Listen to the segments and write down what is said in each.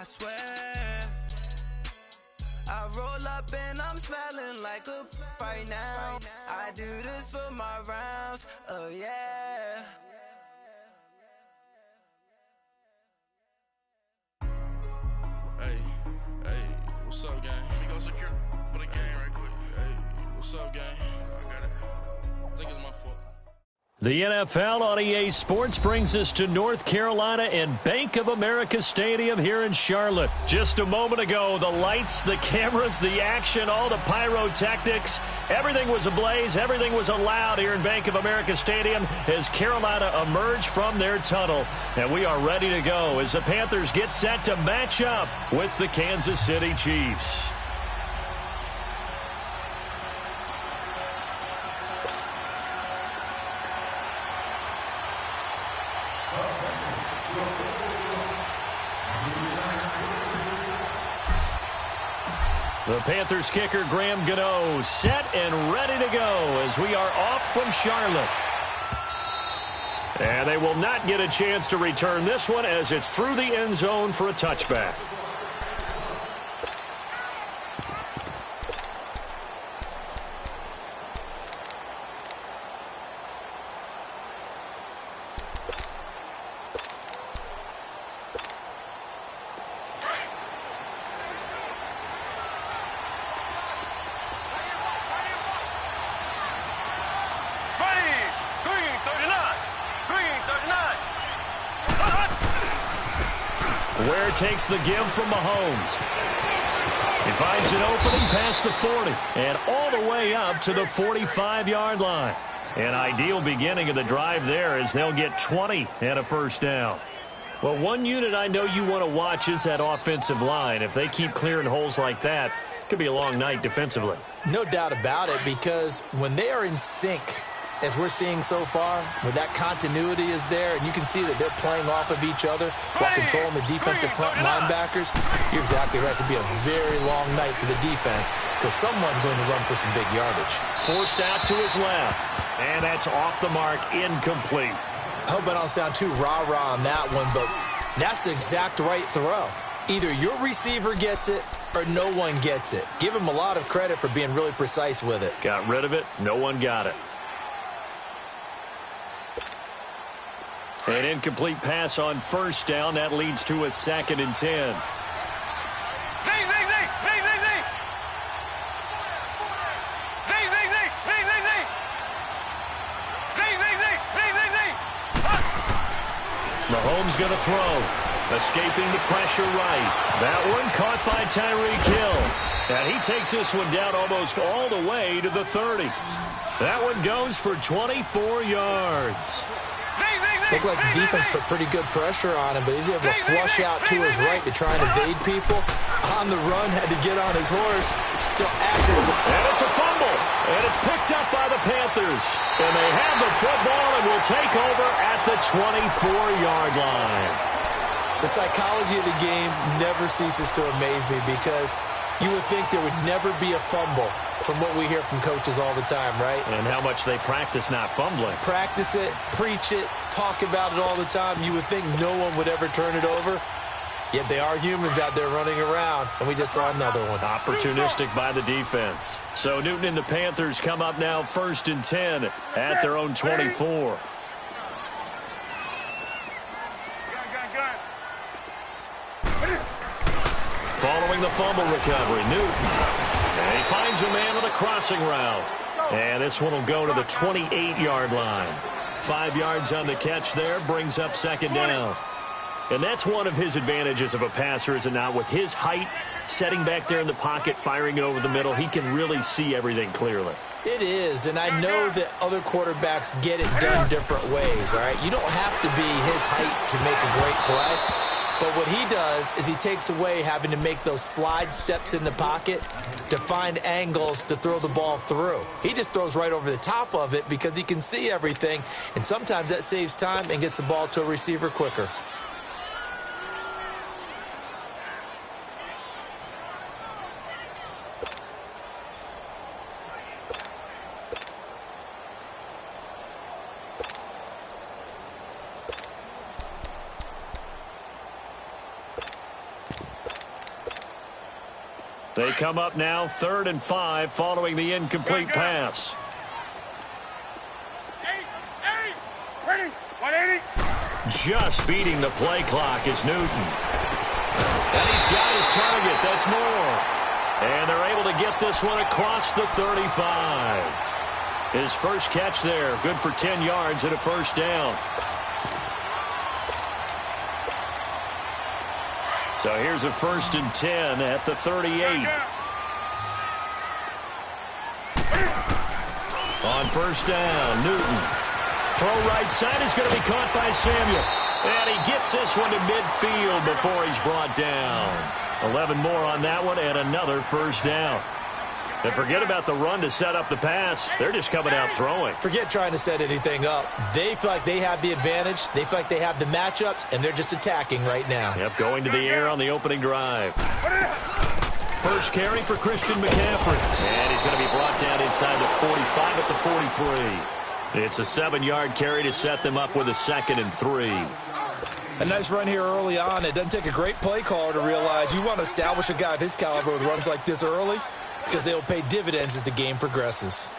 I swear. I roll up and I'm smelling like a right now. I do this for my rounds, oh yeah. Hey, what's up, gang? Let me go secure for the game right quick. Hey, what's up, gang? I got it. I think it's my fault. The NFL on EA Sports brings us to North Carolina and Bank of America Stadium here in Charlotte. Just a moment ago, the lights, the cameras, the action, all the pyrotechnics, everything was ablaze, everything was allowed here in Bank of America Stadium as Carolina emerged from their tunnel. And we are ready to go as the Panthers get set to match up with the Kansas City Chiefs. The Panthers kicker Graham Gano set and ready to go as we are off from Charlotte. And they will not get a chance to return this one as it's through the end zone for a touchback. Ware takes the give from Mahomes. He finds an opening past the 40 and all the way up to the 45-yard line. An ideal beginning of the drive there as they'll get 20 and a first down. Well, one unit I know you want to watch is that offensive line. If they keep clearing holes like that, it could be a long night defensively. No doubt about it, because when they are in sync, as we're seeing so far, when that continuity is there, and you can see that they're playing off of each other while controlling the defensive front linebackers, you're exactly right. It could be a very long night for the defense because someone's going to run for some big yardage. Forced out to his left, and that's off the mark, incomplete. I hope I don't sound too rah-rah on that one, but that's the exact right throw. Either your receiver gets it or no one gets it. Give him a lot of credit for being really precise with it. Got rid of it. No one got it. An incomplete pass on first down. That leads to a 2nd and 10. Mahomes going to throw. Escaping the pressure right. That one caught by Tyreek Hill. And he takes this one down almost all the way to the 30. That one goes for 24 yards. Looked like the defense put pretty good pressure on him, but he's able to flush out to his right to try and evade people. On the run, had to get on his horse. Still active. And it's a fumble. And it's picked up by the Panthers. And they have the football and will take over at the 24-yard line. The psychology of the game never ceases to amaze me because you would think there would never be a fumble from what we hear from coaches all the time, right? And how much they practice not fumbling. Practice it, preach it, talk about it all the time. You would think no one would ever turn it over. Yet they are humans out there running around, and we just saw another one. Opportunistic by the defense. So Newton and the Panthers come up now 1st and 10 at their own 24. Following the fumble recovery, Newton. And he finds a man on a crossing route. And this one will go to the 28-yard line. 5 yards on the catch there, brings up 2nd down. And that's one of his advantages of a passer, is it not? With his height, setting back there in the pocket, firing it over the middle, he can really see everything clearly. It is, and I know that other quarterbacks get it done different ways, all right? You don't have to be his height to make a great play. But what he does is he takes away having to make those slide steps in the pocket to find angles to throw the ball through. He just throws right over the top of it because he can see everything, and sometimes that saves time and gets the ball to a receiver quicker. They come up now 3rd and 5 following the incomplete pass. Ready? 180. Just beating the play clock is Newton. And he's got his target. That's more. And they're able to get this one across the 35. His first catch there, good for 10 yards and a first down. So here's a 1st and 10 at the 38. On first down, Newton. Throw right side is going to be caught by Samuel. And he gets this one to midfield before he's brought down. 11 more on that one and another first down. And forget about the run to set up the pass. They're just coming out throwing. Forget trying to set anything up. They feel like they have the advantage. They feel like they have the matchups, and they're just attacking right now. Yep, going to the air on the opening drive. First carry for Christian McCaffrey. And he's going to be brought down inside the 45 at the 43. It's a 7-yard carry to set them up with a 2nd and 3. A nice run here early on. It doesn't take a great play caller to realize you want to establish a guy of his caliber with runs like this early, because they'll pay dividends as the game progresses.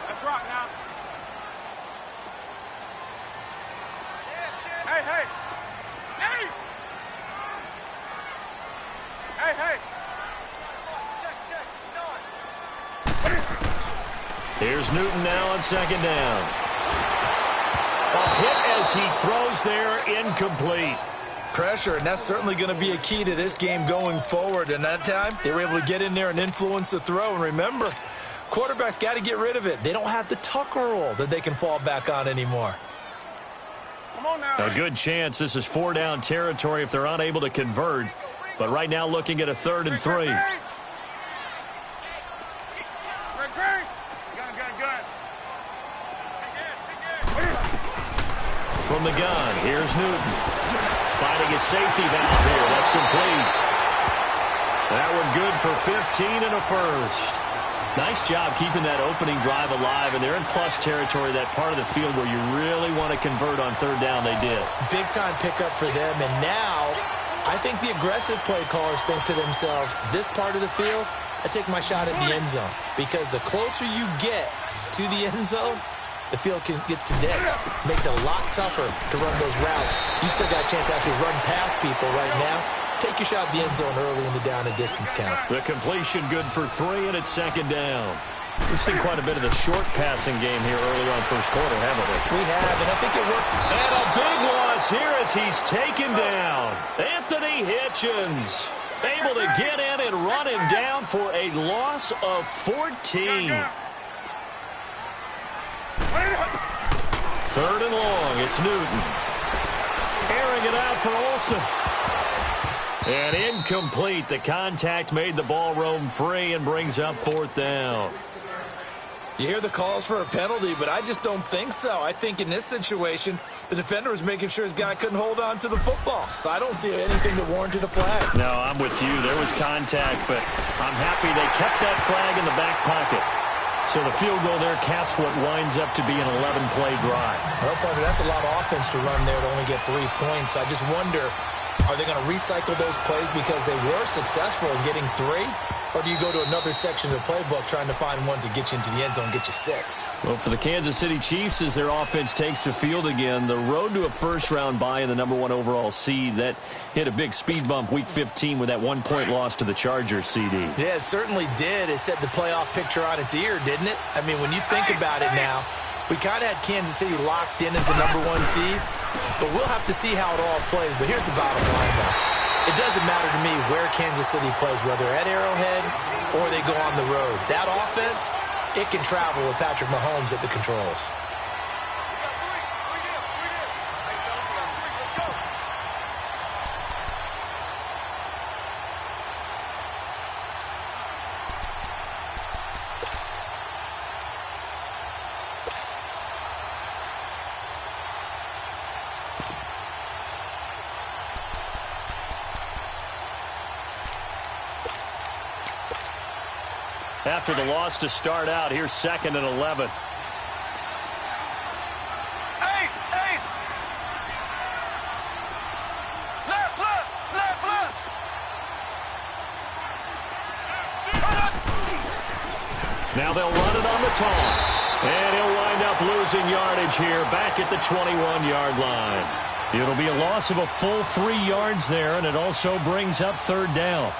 Let's rock now. Hey, hey. Hey. Hey, hey. Here's Newton now on 2nd down. A hit as he throws there, incomplete. Pressure, and that's certainly going to be a key to this game going forward. And that time, they were able to get in there and influence the throw. And remember, quarterbacks got to get rid of it. They don't have the Tucker rule that they can fall back on anymore. Come on now. A good chance this is 4-down territory if they're unable to convert. But right now looking at a 3rd and 3. Good. From the gun, here's Newton. Finding his safety valve here. That's complete. That one good for 15 and a first. Nice job keeping that opening drive alive, and they're in plus territory, that part of the field where you really want to convert on 3rd down. They did. Big-time pickup for them, and now I think the aggressive play callers think to themselves, this part of the field, I take my shot at the end zone, because the closer you get to the end zone, the field gets condensed. Makes it a lot tougher to run those routes. You still got a chance to actually run past people right now. Take your shot at the end zone early in the down and distance count. The completion good for 3, and it's 2nd down. We've seen quite a bit of the short passing game here early on first quarter, haven't we? We have, and I think it works. And a big loss here as he's taken down. Anthony Hitchens able to get in and run him down for a loss of 14. 3rd and long, it's Newton. Airing it out for Olsen. And incomplete. The contact made the ball roam free and brings up 4th down. You hear the calls for a penalty, but I just don't think so. I think in this situation, the defender was making sure his guy couldn't hold on to the football. So I don't see anything that warranted a flag. No, I'm with you. There was contact, but I'm happy they kept that flag in the back pocket. So the field goal there caps what winds up to be an 11-play drive. Well, partner, that's a lot of offense to run there to only get 3 points. I just wonder, are they going to recycle those plays because they were successful in getting 3? Or do you go to another section of the playbook trying to find ones that get you into the end zone and get you 6? Well, for the Kansas City Chiefs, as their offense takes the field again, the road to a first-round bye in the #1 overall seed, that hit a big speed bump Week 15 with that 1-point loss to the Chargers, CD. Yeah, it certainly did. It set the playoff picture on its ear, didn't it? I mean, when you think about it now, we kind of had Kansas City locked in as the #1 seed, but we'll have to see how it all plays. But here's the bottom line, though. It doesn't matter to me where Kansas City plays, whether at Arrowhead or they go on the road. That offense, it can travel with Patrick Mahomes at the controls. After the loss to start out, here's 2nd and 11. Now they'll run it on the toss. And he'll wind up losing yardage here back at the 21-yard line. It'll be a loss of a full 3 yards there, and it also brings up third down.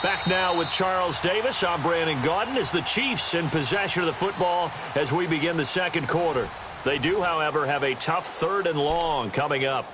Back now with Charles Davis. I'm Brandon Gaudin as the Chiefs in possession of the football as we begin the second quarter. They do, however, have a tough 3rd and long coming up.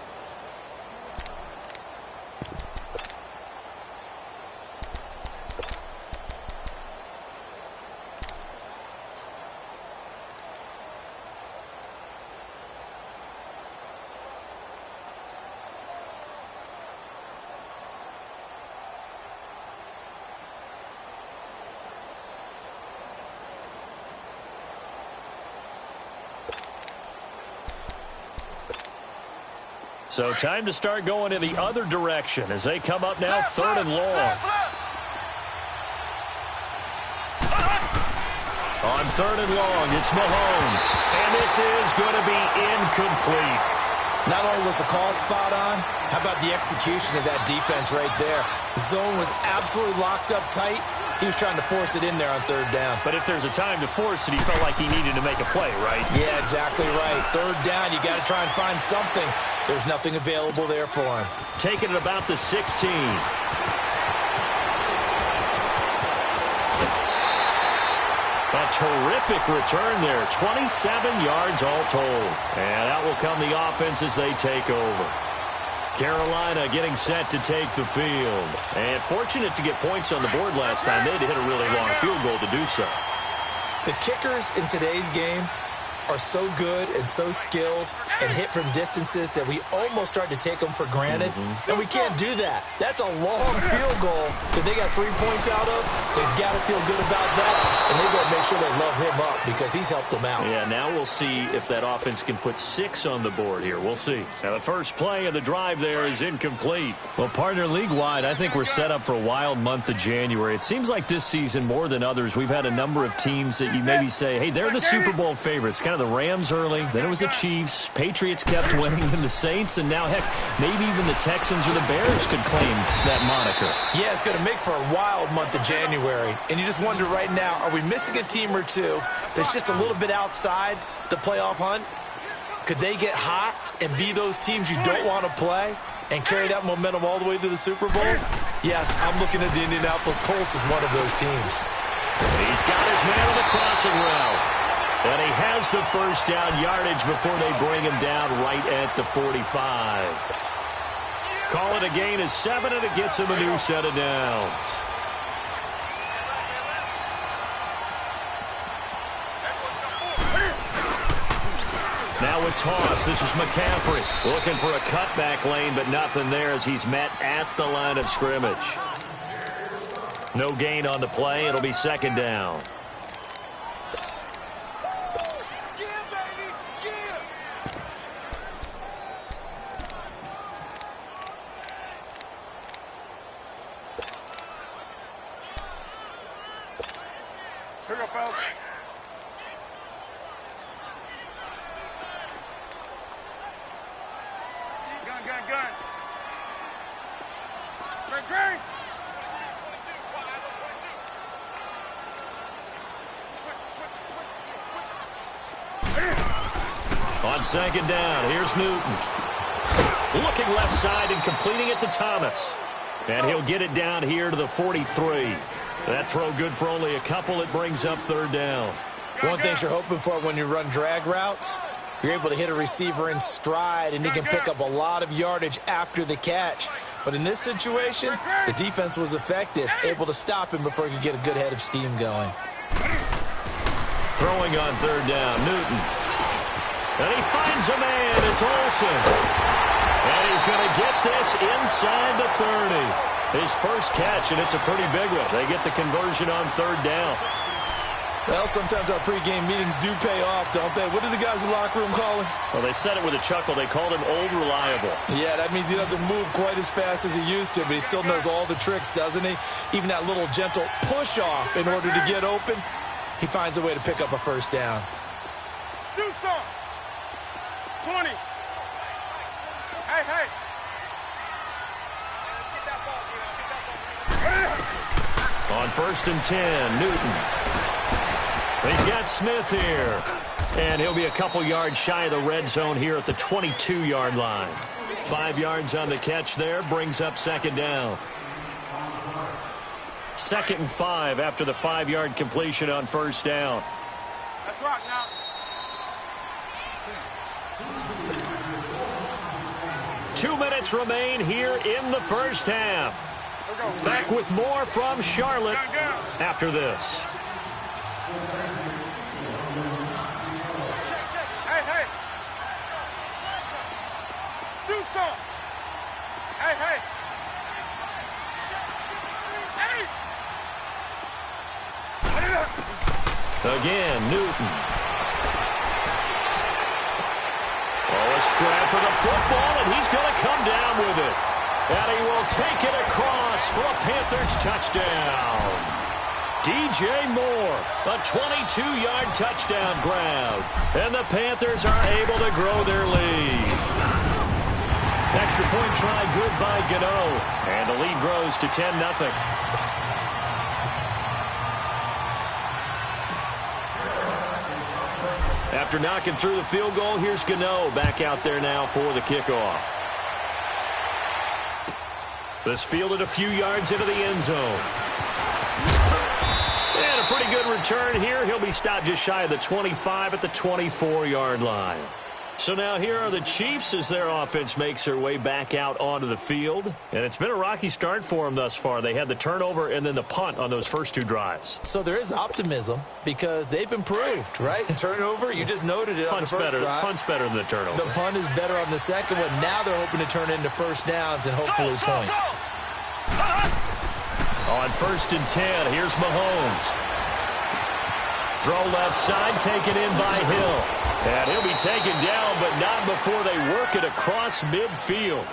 So time to start going in the other direction as they come up now 3rd and long. On 3rd and long, it's Mahomes. And this is going to be incomplete. Not only was the call spot on, how about the execution of that defense right there? The zone was absolutely locked up tight. He was trying to force it in there on 3rd down. But if there's a time to force it, he felt like he needed to make a play, right? Yeah, exactly right. 3rd down, you got to try and find something. There's nothing available there for him. Taking it about the 16. A terrific return there. 27 yards all told. And out will come the offense as they take over. Carolina getting set to take the field. And fortunate to get points on the board last time. They had to hit a really long field goal to do so. The kickers in today's game are so good and so skilled and hit from distances that we almost start to take them for granted. And we can't do that. That's a long field goal that they got 3 points out of. They've got to feel good about that, and they've got to make sure they love him up because he's helped them out. Yeah, now we'll see if that offense can put 6 on the board here. We'll see. Now the first play of the drive there is incomplete. Well, partner, league-wide, I think we're set up for a wild month of January. It seems like this season, more than others, we've had a number of teams that you maybe say, hey, they're the Super Bowl favorites. Kind of the Rams early, then it was the Chiefs. Patriots kept winning, and the Saints, and now, heck, maybe even the Texans or the Bears could claim that moniker. Yeah, it's going to make for a wild month of January. And you just wonder right now, are we missing a team or two that's just a little bit outside the playoff hunt? Could they get hot and be those teams you don't want to play and carry that momentum all the way to the Super Bowl? Yes, I'm looking at the Indianapolis Colts as one of those teams. He's got his man on the crossing route. And he has the first down yardage before they bring him down right at the 45. Call it a gain of 7, and it gets him a new set of downs. Now a toss. This is McCaffrey looking for a cutback lane, but nothing there as he's met at the line of scrimmage. No gain on the play. It'll be 2nd down. Pick up, Al. Gun. Green. On 2nd down, here's Newton. Looking left side and completing it to Thomas. And he'll get it down here to the 43. That throw good for only a couple. It brings up 3rd down. One thing you're hoping for when you run drag routes, you're able to hit a receiver in stride, and he can pick up a lot of yardage after the catch. But in this situation, the defense was effective, able to stop him before he could get a good head of steam going. Throwing on 3rd down, Newton. And he finds a man. It's Olsen. And he's going to get this inside the 30. His first catch, and it's a pretty big one. They get the conversion on 3rd down. Well, sometimes our pregame meetings do pay off, don't they? What do the guys in the locker room call him? Well, they said it with a chuckle. They called him Old Reliable. Yeah, that means he doesn't move quite as fast as he used to, but he still knows all the tricks, doesn't he? Even that little gentle push-off in order to get open, he finds a way to pick up a first down. Do some. 20. Hey, hey. Let's get that ball, On 1st and 10, Newton. He's got Smith here. And he'll be a couple yards shy of the red zone here at the 22-yard line. 5 yards on the catch there, brings up 2nd down. 2nd and 5 after the 5-yard completion on 1st down. Let's rock now. Two minutes remain here in the first half. Back with more from Charlotte after this. Hey, hey. Do some. Hey, hey. Hey. Again, Newton. Oh, a scrap for the football, and he's going to come down with it. And he will take it across for a Panthers touchdown. DJ Moore, a 22-yard touchdown grab. And the Panthers are able to grow their lead. Extra point try good by Gano. And the lead grows to 10-0. After knocking through the field goal, here's Gano back out there now for the kickoff. This fielded a few yards into the end zone. And a pretty good return here. He'll be stopped just shy of the 25 at the 24-yard line. So now here are the Chiefs as their offense makes their way back out onto the field. And it's been a rocky start for them thus far. They had the turnover and then the punt on those first 2 drives. So there is optimism because they've improved, right? Turnover, you just noted it on the first drive. Punt's better than the turnover. The punt is better on the second one. Now they're hoping to turn into first downs and hopefully points. On 1st and 10, here's Mahomes. Throw left side, taken in by Hill. And he'll be taken down, but not before they work it across midfield.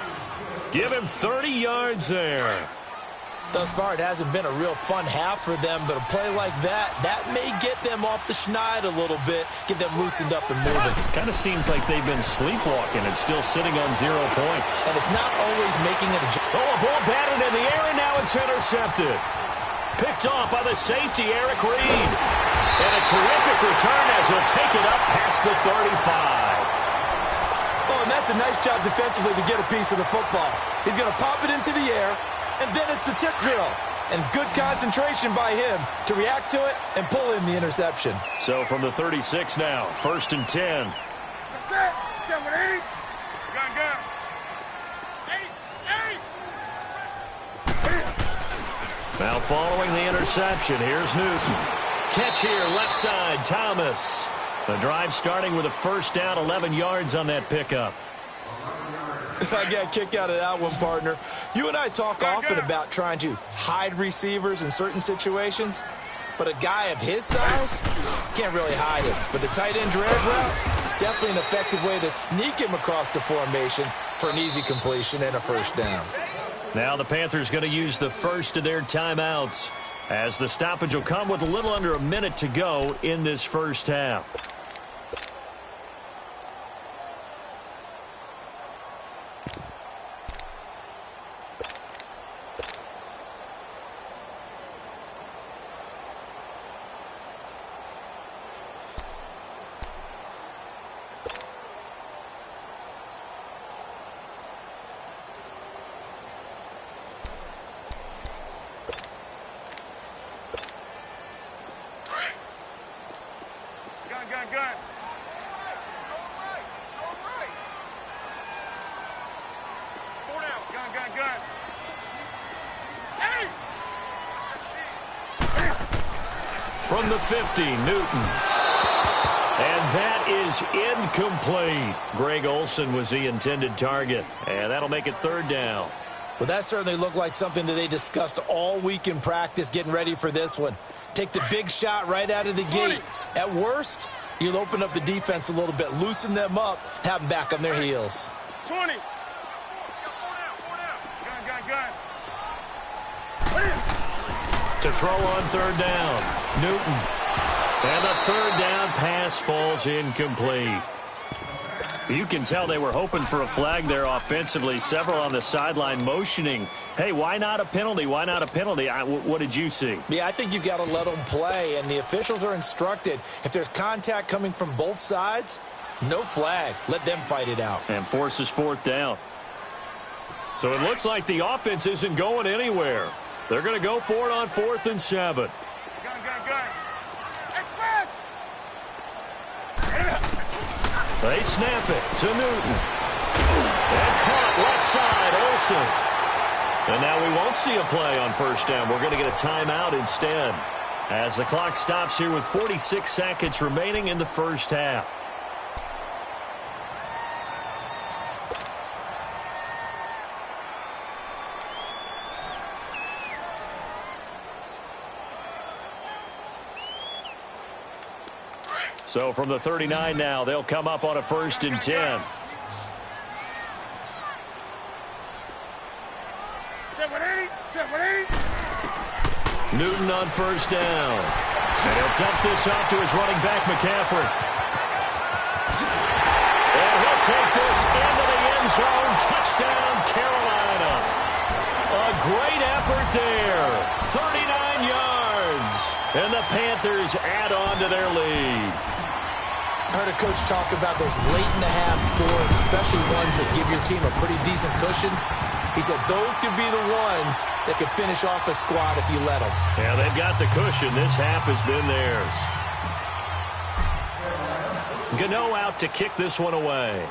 Give him 30 yards there. Thus far, it hasn't been a real fun half for them, but a play like that may get them off the schneid a little bit, get them loosened up and moving. Kind of seems like they've been sleepwalking and still sitting on 0 points. And it's not always making it a... Oh, a ball batted in the air, and now it's intercepted. Picked off by the safety, Eric Reed. And a terrific return as he'll take it up past the 35. Oh, and that's a nice job defensively to get a piece of the football. He's going to pop it into the air, and then it's the tip drill. And good concentration by him to react to it and pull in the interception. So from the 36 now, 1st and 10. That's it. 7-8. Gun. Now following the interception, here's Newton. Catch here, left side, Thomas. The drive starting with a first down, 11 yards on that pickup. I got a kick out of that one, partner. You and I talk often about trying to hide receivers in certain situations, but a guy of his size can't really hide him. But the tight end drag route, definitely an effective way to sneak him across the formation for an easy completion and a first down. Now the Panthers going to use the first of their timeouts, as the stoppage will come with a little under a minute to go in this first half. Gun. Gun. Hey! From the 50, Newton. And that is incomplete. Greg Olsen was the intended target, and that'll make it 3rd down. Well, that certainly looked like something that they discussed all week in practice getting ready for this one. Take the big shot right out of the gate. At worst, you'll open up the defense a little bit, loosen them up, have them back on their heels. 20. To throw on third down, Newton. And the third down pass falls incomplete. You can tell they were hoping for a flag there offensively. Several on the sideline motioning, hey, why not a penalty? Why not a penalty? What did you see? Yeah, I think you've got to let them play, and the officials are instructed. If there's contact coming from both sides, no flag. Let them fight it out. And forces fourth down. So it looks like the offense isn't going anywhere. They're going to go for it on 4th and 7. Gun. Express! They snap it to Newton. And caught left side, Olsen. And now we won't see a play on first down. We're going to get a timeout instead, as the clock stops here with 46 seconds remaining in the first half. So from the 39 now, they'll come up on a 1st and 10. Newton on first down. And he'll dump this off to his running back, McCaffrey. And he'll take this into the end zone. Touchdown, Carolina. A great effort there. 39 yards. And the Panthers add on to their lead. I heard a coach talk about those late-in-the-half scores, especially ones that give your team a pretty decent cushion. He said those could be the ones that could finish off a squad if you let them. Yeah, they've got the cushion. This half has been theirs. Gano out to kick this one away.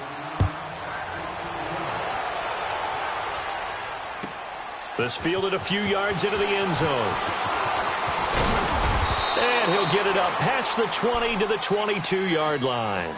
This fielded a few yards into the end zone. And he'll get it up past the 20 to the 22-yard line.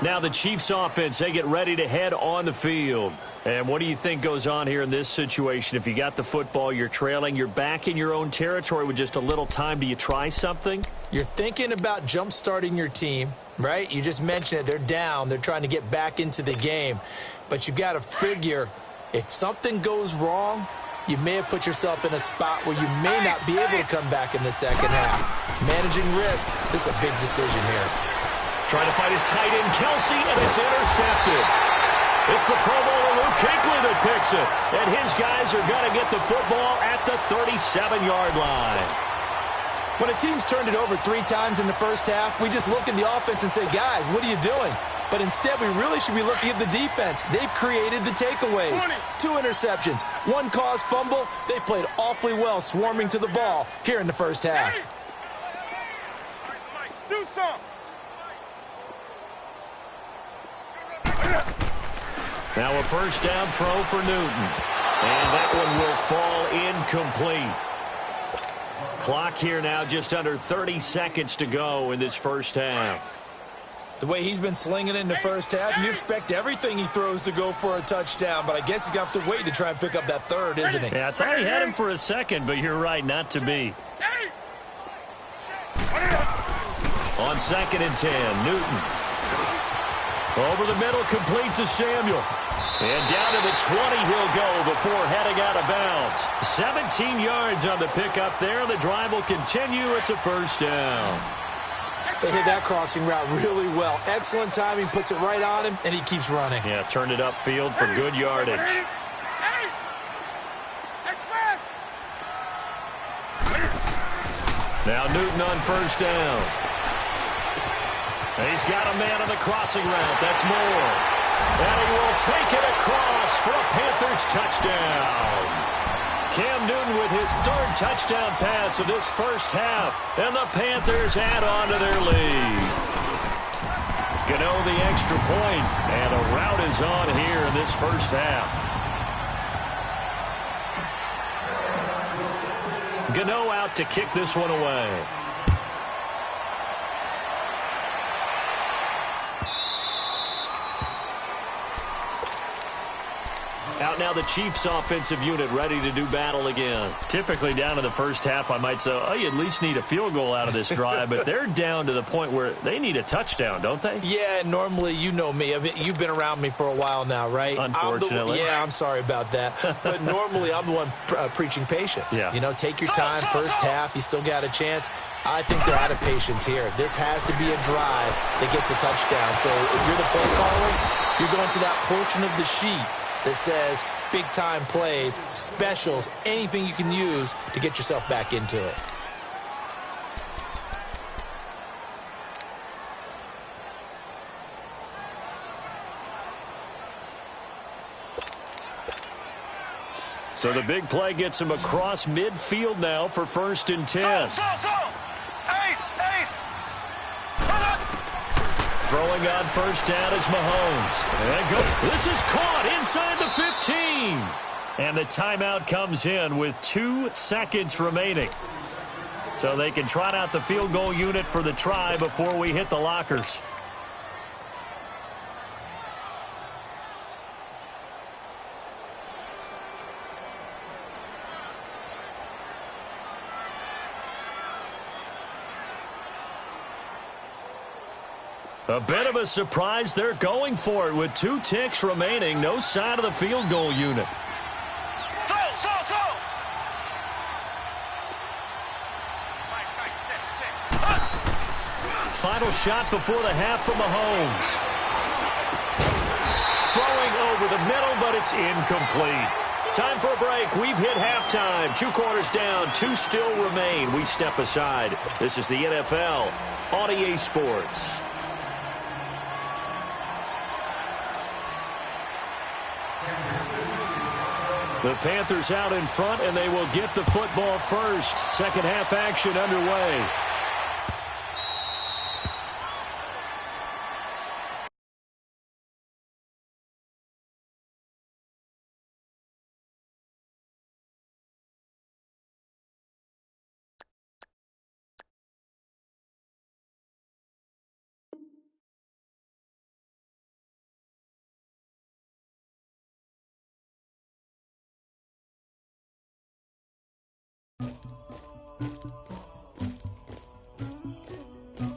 Now the Chiefs offense, they get ready to head on the field. And what do you think goes on here in this situation? If you got the football, you're trailing, you're back in your own territory with just a little time, do you try something? You're thinking about jump-starting your team, right? You just mentioned it. They're down. They're trying to get back into the game. But you got to figure if something goes wrong, you may have put yourself in a spot where you may not be able to come back in the second half. Managing risk, this is a big decision here. Trying to fight his tight end, Kelsey, and it's intercepted. It's the Pro Bowler Luke Kuechly that picks it. And his guys are going to get the football at the 37-yard line. When a team's turned it over 3 times in the first half, we just look at the offense and say, guys, what are you doing? But instead, we really should be looking at the defense. They've created the takeaways. 2 interceptions, 1 caused fumble. They played awfully well swarming to the ball here in the first half. Do something. Now a first down throw for Newton. And that one will fall incomplete. Clock here now just under 30 seconds to go in this first half. The way he's been slinging it in the first half, you expect everything he throws to go for a touchdown, but I guess he's going to have to wait to try and pick up that third, isn't he? Yeah, I thought he had him for a second, but you're right, not to be. On 2nd and 10, Newton. Over the middle, complete to Samuel. And down to the 20 he'll go before heading out of bounds. 17 yards on the pickup there. The drive will continue. It's a first down. They hit that crossing route really well. Excellent timing, puts it right on him, and he keeps running. Yeah, turned it upfield for good yardage. Now Newton on first down. He's got a man on the crossing route. That's Moore. And he will take it across for a Panthers touchdown. Cam Newton with his 3rd touchdown pass of this first half. And the Panthers add on to their lead. Gano the extra point. And a rout is on here in this first half. Gano out to kick this one away. Out now the Chiefs offensive unit ready to do battle again. Typically down in the first half, I might say, oh, you at least need a field goal out of this drive, but they're down to the point where they need a touchdown, don't they? Yeah, normally, you know me. I mean, you've been around me for a while now, right? Unfortunately. I'm sorry about that. But normally, I'm the one preaching patience. Yeah. You know, take your time. First half, you still got a chance. I think they're out of patience here. This has to be a drive that gets a touchdown. So if you're the play caller, you're going to that portion of the sheet that says big-time plays, specials, anything you can use to get yourself back into it. So the big play gets him across midfield now for 1st and 10. Throwing on 1st down is Mahomes. And go. This is caught inside the 15. And the timeout comes in with 2 seconds remaining. So they can trot out the field goal unit for the try before we hit the lockers. A bit of a surprise. They're going for it with 2 ticks remaining. No sign of the field goal unit. Final shot before the half for Mahomes. Throwing over the middle, but it's incomplete. Time for a break. We've hit halftime. 2 quarters down, 2 still remain. We step aside. This is the NFL on EA Sports. The Panthers out in front, and they will get the football first. Second half action underway.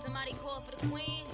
Somebody call for the queen.